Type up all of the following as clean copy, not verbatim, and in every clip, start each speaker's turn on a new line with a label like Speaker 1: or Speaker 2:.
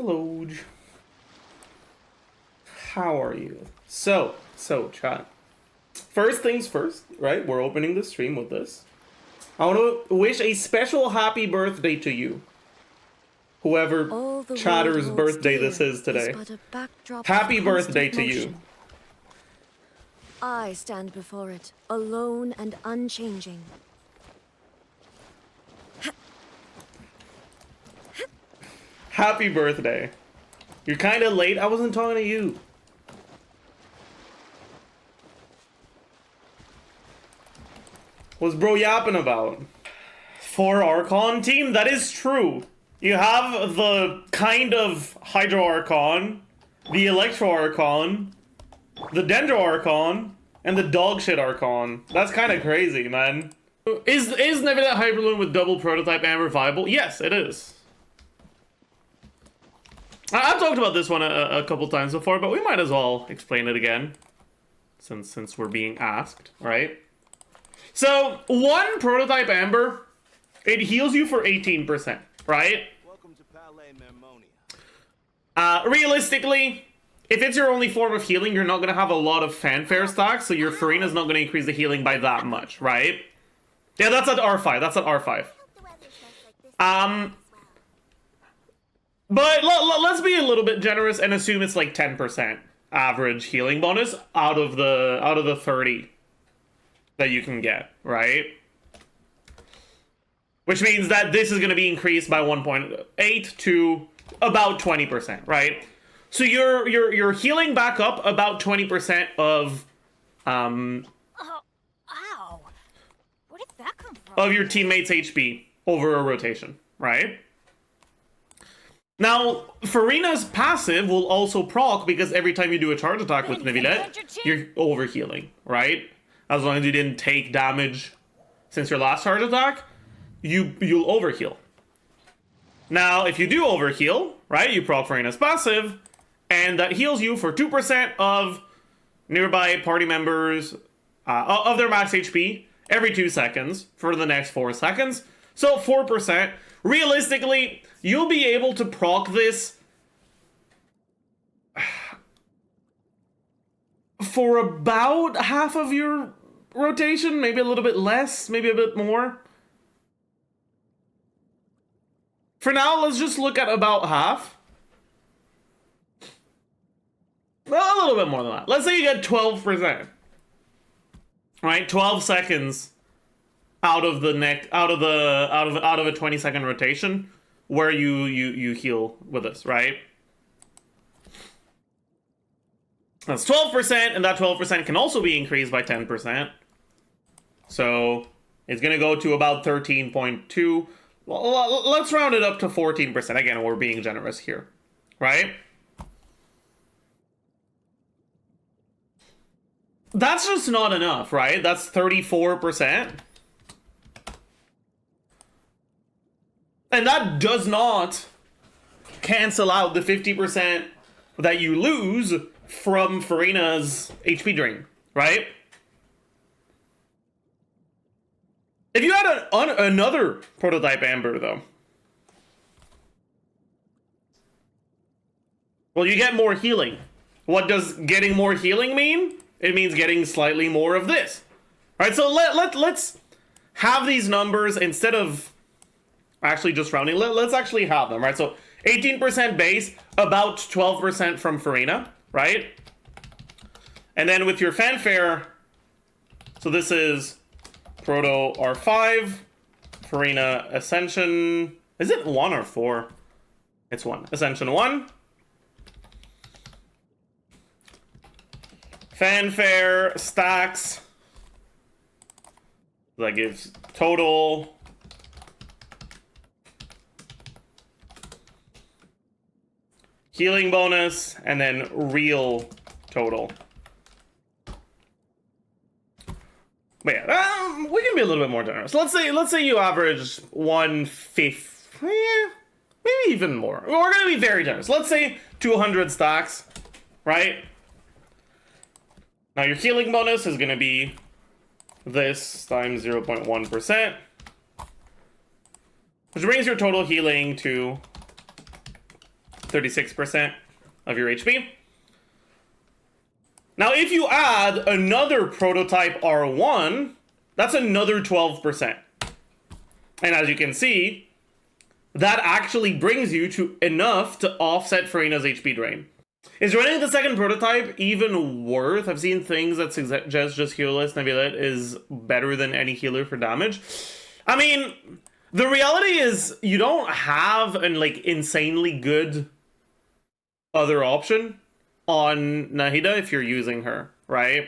Speaker 1: Hello. How are you? So, chat. First things first, right? We're opening the stream with this. I want to wish a special happy birthday to you. Whoever chatter's birthday this is today. Happy birthday to you.
Speaker 2: I stand before it, alone and unchanging.
Speaker 1: Happy birthday. You're kind of late. I wasn't talking to you. What's bro yapping about? For Archon team, that is true. You have the kind of Hydro Archon, the Electro Archon, the Dendro Archon, and the Dogshit Archon. That's kind of crazy, man. Is Neuvillette Hyperbloom with double prototype Amber viable? Yes, it is. I've talked about this one a couple times before, but we might as well explain it again, since we're being asked, right? So, one prototype Amber, it heals you for 18%, right?
Speaker 3: Welcome to Palais Mermonia.
Speaker 1: Realistically, if it's your only form of healing, you're not going to have a lot of fanfare stacks, so your Farina's not going to increase the healing by that much, right? Yeah, that's at R5, that's at R5. But let's be a little bit generous and assume it's like 10% average healing bonus out of the 30 that you can get, right? Which means that this is going to be increased by 1.8 to about 20%, right? So you're healing back up about 20% of
Speaker 2: Oh, ow. Where did that come from?
Speaker 1: of your teammates' HP over a rotation, right? Now, Farina's passive will also proc because every time you do a charge attack with Neuvillette, you're overhealing, right? As long as you didn't take damage since your last charge attack, you'll overheal. Now, if you do overheal, right, you proc Farina's passive, and that heals you for 2% of nearby party members, of their max HP, every 2 seconds for the next 4 seconds. So 4%. Realistically, you'll be able to proc this for about half of your rotation, maybe a little bit less, maybe a bit more. For now, let's just look at about half. Well, a little bit more than that. Let's say you get 12%. Right? 12 seconds out of the out of a 20-second rotation where you heal with this, right? That's 12%, and that 12% can also be increased by 10%. So it's gonna go to about 13.2. Well, let's round it up to 14%. Again, we're being generous here, right? That's just not enough, right? That's 34%. And that does not cancel out the 50% that you lose from Farina's HP drain, right? If you had another prototype Amber, though, well, you get more healing. What does getting more healing mean? It means getting slightly more of this. All right, so let's have these numbers instead of actually just rounding. Let's actually have them, right? So 18% base, about 12% from Farina, right? And then with your fanfare, so this is Proto R5, Farina Ascension. Is it 1 or 4? It's 1. Ascension 1. Fanfare stacks. That gives total. Healing bonus, and then real total. But yeah, we can be a little bit more generous. Let's say you average 150, maybe even more. We're gonna be very generous. Let's say 200 stacks, right? Now your healing bonus is gonna be this times 0.1%, which brings your total healing to 36% of your HP. Now, if you add another prototype R1, that's another 12%. And as you can see, that actually brings you to enough to offset Farina's HP drain. Is running the second prototype even worth? I've seen things that suggest just healerless Neuvillette is better than any healer for damage. I mean, the reality is you don't have an like insanely good other option on Nahida if you're using her, right?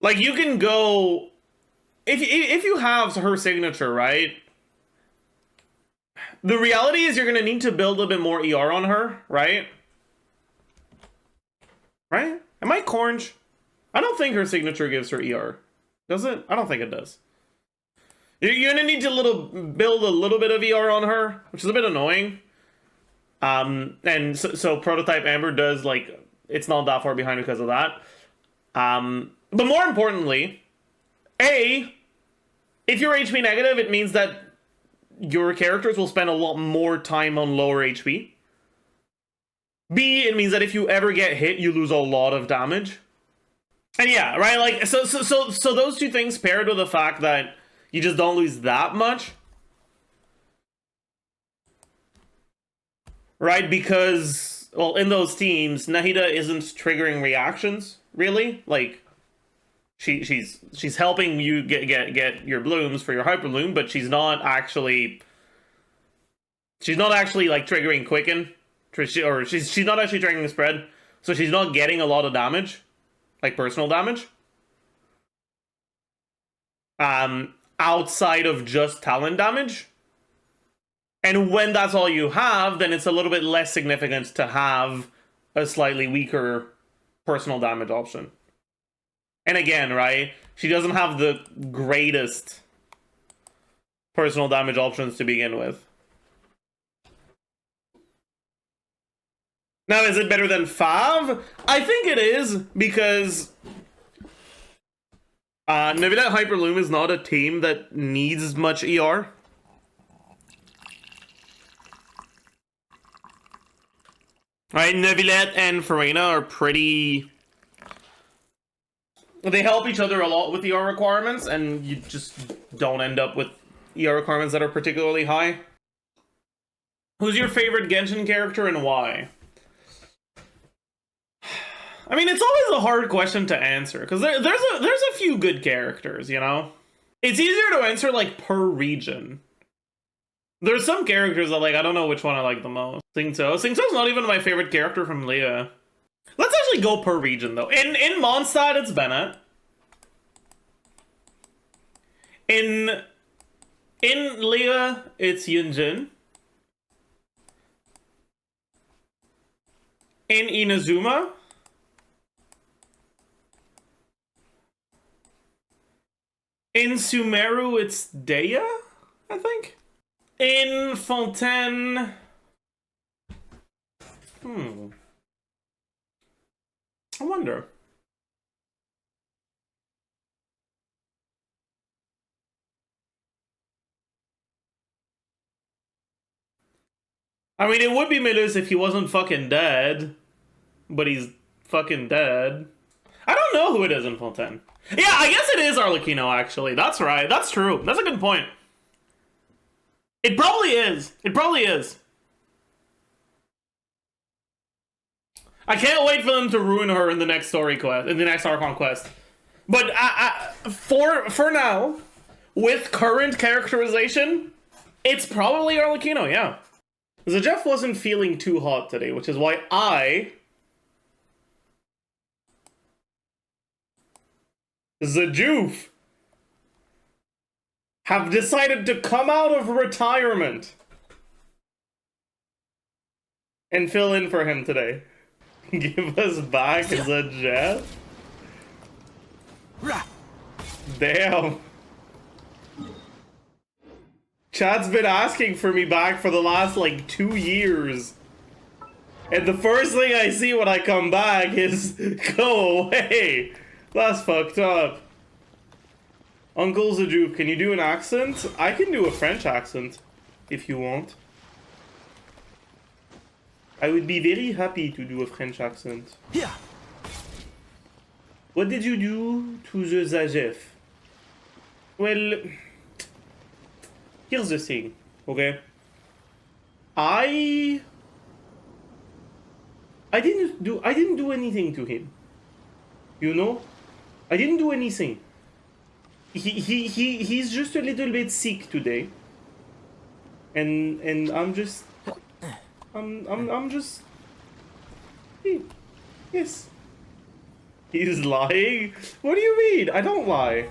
Speaker 1: Like you can go if you have her signature, right? The reality is you're going to need to build a bit more ER on her, right? Right? Am I cornge? I don't think her signature gives her ER. Does it? I don't think it does. You're going to need to build a little bit of ER on her, which is a bit annoying. And so Prototype Amber does, like, it's not that far behind because of that. But more importantly, A, if you're HP negative, it means that your characters will spend a lot more time on lower HP. B, it means that if you ever get hit, you lose a lot of damage. And yeah, right, like, so those two things paired with the fact that you just don't lose that much. Right, because, well, in those teams, Nahida isn't triggering reactions, really. Like, she's helping you get your blooms for your Hyperbloom, but she's not actually like triggering Quicken, or she's not actually triggering the spread, so she's not getting a lot of damage, like personal damage. Outside of just talent damage. And when that's all you have, then it's a little bit less significant to have a slightly weaker personal damage option. And again, right, she doesn't have the greatest personal damage options to begin with. Now, is it better than Fav? I think it is, because Neuvillette Hyperbloom is not a team that needs much ER. Right, Neuvillette and Farina are pretty... They help each other a lot with ER requirements, and you just don't end up with ER requirements that are particularly high. Who's your favorite Genshin character and why? I mean, it's always a hard question to answer, because there's a few good characters, you know? It's easier to answer, like, per region. There's some characters that, like, I don't know which one I like the most. Xingqiu's not even my favorite character from Leah. Let's actually go per region, though. In Mondstadt, it's Bennett. In Leah, it's Yunjin. In Inazuma, in Sumeru, it's Daya, I think. In Fontaine... I wonder. I mean, it would be Milus if he wasn't fucking dead. But he's fucking dead. I don't know who it is in Fontaine. Yeah, I guess it is Arlecchino, actually. That's right. That's true. That's a good point. It probably is. It probably is. I can't wait for them to ruin her in the next story quest, in the next Archon quest. But for now, with current characterization, it's probably Arlecchino, yeah. Zajef wasn't feeling too hot today, which is why Zajoof, have decided to come out of retirement and fill in for him today. Give us back Zajef? Damn. Chat's been asking for me back for the last, like, 2 years. And the first thing I see when I come back is, go away. That's fucked up. Uncle Zajoof, can you do an accent? I can do a French accent, if you want. I would be very happy to do a French accent.
Speaker 3: Yeah.
Speaker 1: What did you do to the Zajef? Well, here's the thing, okay? I didn't do anything to him. You know? I didn't do anything. He's just a little bit sick today. And I'm just yes. He's lying? What do you mean? I don't lie.